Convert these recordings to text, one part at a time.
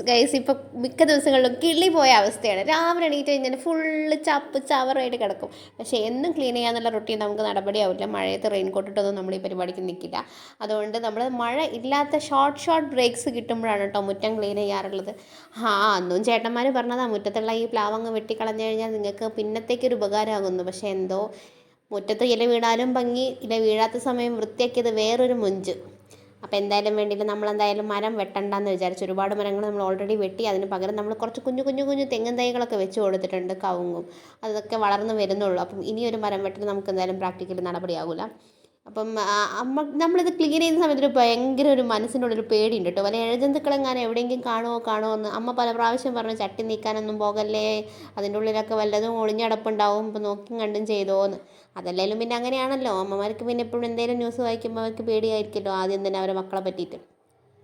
Guys ഇപ്പം മിക്ക ദിവസങ്ങളിലും കിളി പോയ അവസ്ഥയാണ്. രാവിലെ എണീറ്റ് കഴിഞ്ഞാൽ ഫുള്ള് ചപ്പ് ചവറായിട്ട് കിടക്കും. പക്ഷേ എന്നും ക്ലീൻ ചെയ്യാന്നുള്ള റൊട്ടീൻ നമുക്ക് നടപടിയാവില്ല. മഴയത്ത് റെയിൻകോട്ട് ഇട്ടൊന്നും നമ്മൾ ഈ പരിപാടിക്ക് നിൽക്കില്ല. അതുകൊണ്ട് നമ്മൾ മഴ ഇല്ലാത്ത ഷോർട്ട് ബ്രേക്സ് കിട്ടുമ്പോഴാണ് കേട്ടോ മുറ്റം ക്ലീൻ ചെയ്യാറുള്ളത്. അന്നും ചേട്ടന്മാർ പറഞ്ഞതാണ് മുറ്റത്തുള്ള ഈ പ്ലാവങ്ങ് വെട്ടിക്കളഞ്ഞു കഴിഞ്ഞാൽ നിങ്ങൾക്ക് പിന്നത്തേക്കൊരു ഉപകാരമാകുന്നു. പക്ഷേ എന്തോ മുറ്റത്ത് ഇല വീണാലും ഭംഗി, ഇല വീഴാത്ത സമയം വൃത്തിയാക്കിയത് വേറൊരു മൊഞ്ച്. അപ്പോൾ എന്തായാലും വേണ്ടിയിട്ട് നമ്മളെന്തായാലും മരം വെട്ടണ്ടെന്ന് വിചാരിച്ചു. ഒരുപാട് മരങ്ങൾ നമ്മൾ ഓൾറെഡി വെട്ടി. അതിന് പകരം നമ്മൾ കുറച്ച് കുഞ്ഞു തെങ്ങിൻ തൈകളൊക്കെ വെച്ച് കൊടുത്തിട്ടുണ്ട്. കവുങ്ങും അതൊക്കെ വളർന്ന് വരുന്നുള്ളൂ. അപ്പം ഇനിയൊരു മരം വെട്ടൽ നമുക്ക് എന്തായാലും പ്രാക്ടിക്കലി നടപടിയാകില്ല. അപ്പം നമ്മളിത് ക്ലീൻ ചെയ്യുന്ന സമയത്ത് ഭയങ്കര ഒരു മനസ്സിനുള്ളൊരു പേടിയുണ്ട് കേട്ടോ. വല്ല ഇഴജന്തുക്കളെങ്ങാനും എവിടെയെങ്കിലും കാണുമോ എന്ന് അമ്മ പല പ്രാവശ്യം പറഞ്ഞു, ചട്ടി നീക്കാനൊന്നും പോകല്ലേ, അതിൻ്റെ ഉള്ളിലൊക്കെ വല്ലതും ഒളിഞ്ഞടപ്പുണ്ടാവും, ഇപ്പം നോക്കിയും കണ്ടും ചെയ്തോന്ന്. അതല്ലേലും പിന്നെ അങ്ങനെയാണല്ലോ, അമ്മമാർക്ക് പിന്നെ എപ്പോഴും എന്തെങ്കിലും ന്യൂസ് വായിക്കുമ്പോൾ അവർക്ക് പേടിയായിരിക്കുമല്ലോ, ആദ്യം തന്നെ അവരെ മക്കളെ പറ്റിയിട്ട്.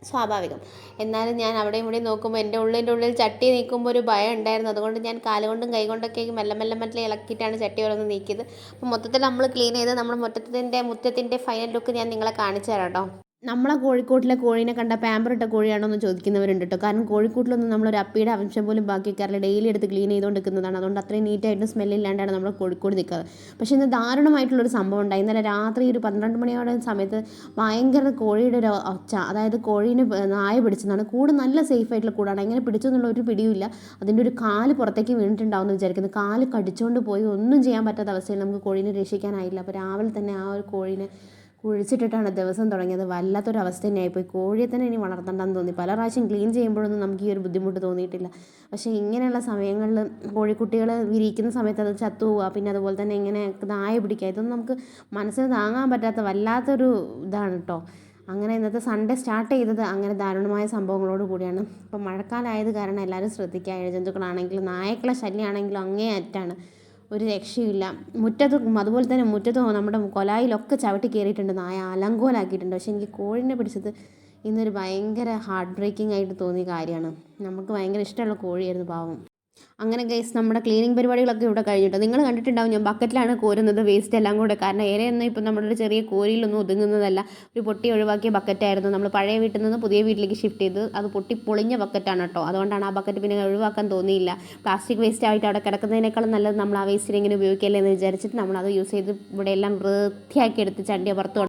സ്വാഭാവികം. എന്നാലും ഞാൻ അവിടെയും ഇവിടെയും നോക്കുമ്പോൾ എൻ്റെ ഉള്ളിൽ ചട്ടി നീക്കുമ്പോൾ ഒരു ഭയം ഉണ്ടായിരുന്നു. അതുകൊണ്ട് ഞാൻ കാലുകൊണ്ടും കൈകൊണ്ടൊക്കെ മെല്ലെ ഇളക്കിയിട്ടാണ് ചട്ടി ഓരോന്ന് നീക്കിയത്. അപ്പോൾ മൊത്തത്തിൽ നമ്മൾ ക്ലീൻ ചെയ്ത് നമ്മുടെ മുറ്റത്തിൻ്റെ ഫൈനൽ ലുക്ക് ഞാൻ നിങ്ങളെ കാണിച്ചു തരാം കേട്ടോ. നമ്മളെ കോഴിക്കോട്ടിലെ കോഴീനെ കണ്ട പാമ്പറിട്ട കോഴിയാണോ എന്ന് ചോദിക്കുന്നവരുണ്ട് കേട്ടോ. കാരണം കോഴിക്കോട്ടിലൊന്നും നമ്മളൊരു അപ്പിയുടെ അംശം പോലും ബാക്കി വെക്കാറില്ല. ഡെയിലി എടുത്ത് ക്ലീൻ ചെയ്തുകൊണ്ടിരിക്കുന്നതാണ്. അതുകൊണ്ട് അത്രയും നീറ്റായിട്ടും സ്മെല്ലില്ലാണ്ടാണ് നമ്മൾ കോഴിക്കോട് നിൽക്കാറ്. പക്ഷേ ഇന്ന് ദാരുണമായിട്ടുള്ളൊരു സംഭവം ഉണ്ടായി. ഇന്നലെ രാത്രി ഒരു 12 മണിയോടെ സമയത്ത് ഭയങ്കര കോഴിയുടെ ഒരു ഒച്ച, അതായത് കോഴീനെ നായ പിടിച്ചതാണ്. കൂട് നല്ല സേഫ് ആയിട്ടുള്ള കൂടാണ്. എങ്ങനെ പിടിച്ചു എന്നുള്ള ഒരു പിടിയുമില്ല. അതിൻ്റെ ഒരു കാല് പുറത്തേക്ക് വീണിട്ടുണ്ടാവുമെന്ന് വിചാരിക്കുന്നു. കാല് കടിച്ചുകൊണ്ട് പോയി ഒന്നും ചെയ്യാൻ പറ്റാത്ത അവസ്ഥയിൽ നമുക്ക് കോഴീനെ രക്ഷിക്കാനായില്ല. അപ്പോൾ രാവിലെ തന്നെ ആ ഒരു കോഴീനെ കുഴിച്ചിട്ടിട്ടാണ് ദിവസം തുടങ്ങിയത്. വല്ലാത്തൊരവസ്ഥ തന്നെയായിപ്പോയി. കോഴിയെ തന്നെ ഇനി വളർത്തണ്ടെന്ന് തോന്നി. പല പ്രാവശ്യം ക്ലീൻ ചെയ്യുമ്പോഴൊന്നും നമുക്ക് ഈ ഒരു ബുദ്ധിമുട്ട് തോന്നിയിട്ടില്ല. പക്ഷേ ഇങ്ങനെയുള്ള സമയങ്ങളിൽ കോഴിക്കുട്ടികൾ വിരിയിക്കുന്ന സമയത്ത് അത് ചത്തുപോവുക, പിന്നെ അതുപോലെ തന്നെ ഇങ്ങനെ നായ പിടിക്കുക, ഇതൊന്നും നമുക്ക് മനസ്സിന് താങ്ങാൻ പറ്റാത്ത വല്ലാത്തൊരു ഇതാണ് കേട്ടോ. അങ്ങനെ ഇന്നത്തെ സൺഡേ സ്റ്റാർട്ട് ചെയ്തത് അങ്ങനെ ദാരുണമായ സംഭവങ്ങളോട് കൂടിയാണ്. ഇപ്പം മഴക്കാലമായത് കാരണം എല്ലാവരും ശ്രദ്ധിക്കുക. ഇഴജന്തുക്കളാണെങ്കിലും നായ്ക്കളെ ശല്യമാണെങ്കിലും അങ്ങേയറ്റാണ്, ഒരു രക്ഷയില്ല. അതുപോലെ തന്നെ മുറ്റത്തും നമ്മുടെ കൊലായിലൊക്കെ ചവിട്ടി കയറിയിട്ടുണ്ട്. നായ അലങ്കോലാക്കിയിട്ടുണ്ട്. പക്ഷേ എനിക്ക് കോഴീനെ പിടിച്ചത് ഇന്നൊരു ഭയങ്കര ഹാർട്ട് ബ്രേക്കിംഗ് ആയിട്ട് തോന്നിയ കാര്യമാണ്. നമുക്ക് ഭയങ്കര ഇഷ്ടമുള്ള കോഴിയായിരുന്നു, പാവം. അങ്ങനെ ഗൈസ് നമ്മുടെ ക്ലീനിങ് പരിപാടികളൊക്കെ ഇവിടെ കഴിഞ്ഞിട്ട് നിങ്ങൾ കണ്ടിട്ടുണ്ടാവും. ഞാൻ ബക്കറ്റിലാണ് കോരുന്നത് വേസ്റ്റ് എല്ലാം കൂടെ. കാരണം ഏരെയൊന്നും ഇപ്പം നമ്മുടെ ഒരു ചെറിയ കോരിയിലൊന്നും ഒതുങ്ങുന്നതല്ല. ഒരു പൊട്ടി ഒഴിവാക്കിയ ബക്കറ്റായിരുന്നു. നമ്മൾ പഴയ വീട്ടിൽ നിന്ന് പുതിയ വീട്ടിലേക്ക് ഷിഫ്റ്റ് ചെയ്ത് അത് പൊട്ടി പൊളിഞ്ഞ ബക്കറ്റാണ് കേട്ടോ. അതുകൊണ്ടാണ് ആ ബക്കറ്റ് പിന്നെ ഒഴിവാക്കാൻ തോന്നിയില്ല. പ്ലാസ്റ്റിക് വേസ്റ്റ് ആയിട്ട് അവിടെ കിടക്കുന്നതിനേക്കാളും നല്ലത് നമ്മൾ ആ വേസ്റ്റിനെ ഇങ്ങനെ ഉപയോഗിക്കല്ലേ എന്ന് വിചാരിച്ചിട്ട് നമ്മളത് യൂസ് ചെയ്ത് ഇവിടെ എല്ലാം വൃത്തിയാക്കി എടുത്ത് ചണ്ടിയെ പുറത്ത്